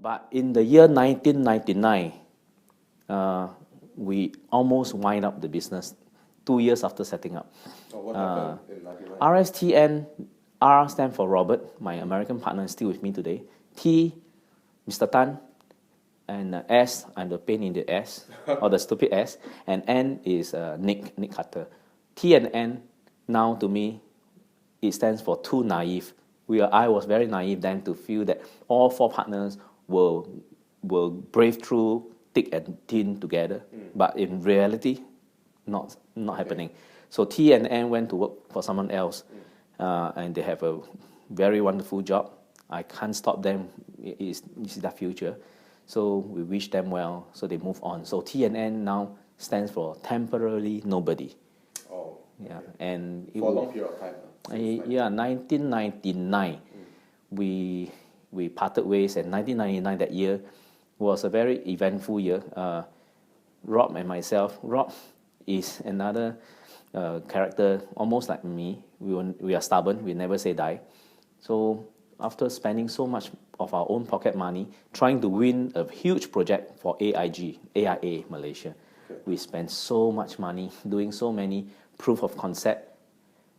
But in the year 1999, we almost wind up the business 2 years after setting up. So what happened in 99? RSTN, R stands for Robert, my American partner is still with me today. T, Mr. Tan, and S, I'm the pain in the S, or the stupid S, and N is Nick Carter. T and N, now to me, it stands for too naive. I was very naive then to feel that all 4 partners will brave through thick and thin together, but in reality, not happening. So T and N went to work for someone else, and they have a very wonderful job. I can't stop them. It's their future. So we wish them well, so they move on. So T and N now stands for temporarily nobody. Oh, yeah, okay. and for a long period of time. Yeah, 1999, we parted ways, and 1999 that year was a very eventful year. Rob and myself. Rob is another character, almost like me. We are stubborn. We never say die. So after spending so much of our own pocket money trying to win a huge project for AIA Malaysia, we spent so much money doing so many proof of concept,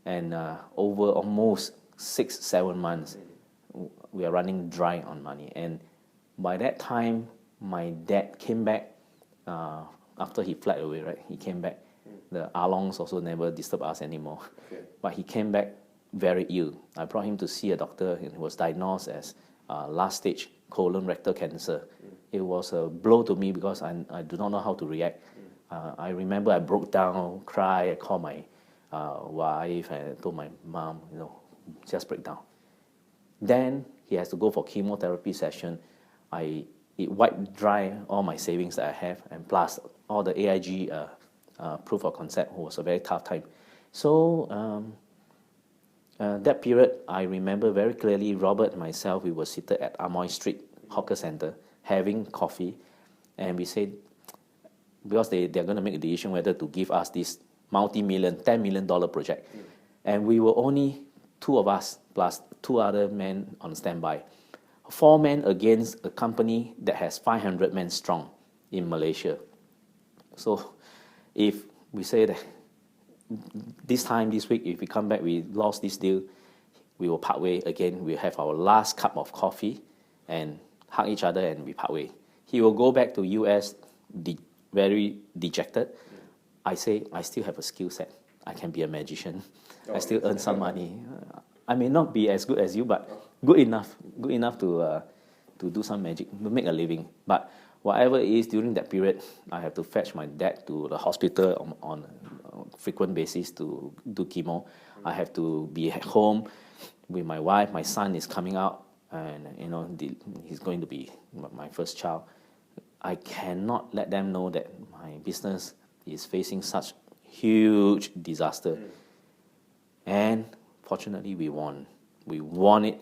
and over almost 6-7 months, we are running dry on money. And by that time, my dad came back after he fled away, right? He came back. The Alongs also never disturb us anymore. Okay. But he came back very ill. I brought him to see a doctor, and he was diagnosed as last stage colon rectal cancer. It was a blow to me because I do not know how to react. I remember I broke down, cried, I called my wife, and I told my mom, just break down. Then he has to go for chemotherapy session. It wiped dry all my savings that I have, and plus all the AIG proof of concept was a very tough time. So that period, I remember very clearly, Robert and myself, we were seated at Amoy Street Hawker Center having coffee, and we said, because they're going to make a decision whether to give us this multi-million, $10 million project. And we were only 2 of us plus 2 other men on standby. 4 men against a company that has 500 men strong in Malaysia. So if we say that this week, if we come back, we lost this deal, we will part way again. We have our last cup of coffee and hug each other, and we part way. He will go back to US very dejected. I say, I still have a skill set. I can be a magician. I still earn some money. I may not be as good as you, but good enough to do some magic, to make a living. But whatever it is, during that period, I have to fetch my dad to the hospital on a frequent basis to do chemo. I have to be at home with my wife. My son is coming out, and he's going to be my first child. I cannot let them know that my business is facing such huge disaster. And fortunately, we won. We won it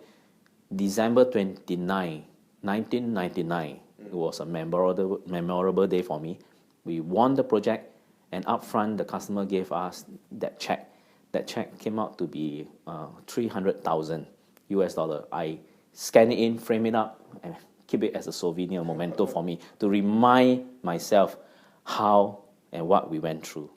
December 29, 1999. It was a memorable day for me. We won the project, and upfront, the customer gave us that check. That check came out to be $300,000 US. I scan it in, frame it up, and keep it as a souvenir, memento for me, to remind myself how and what we went through.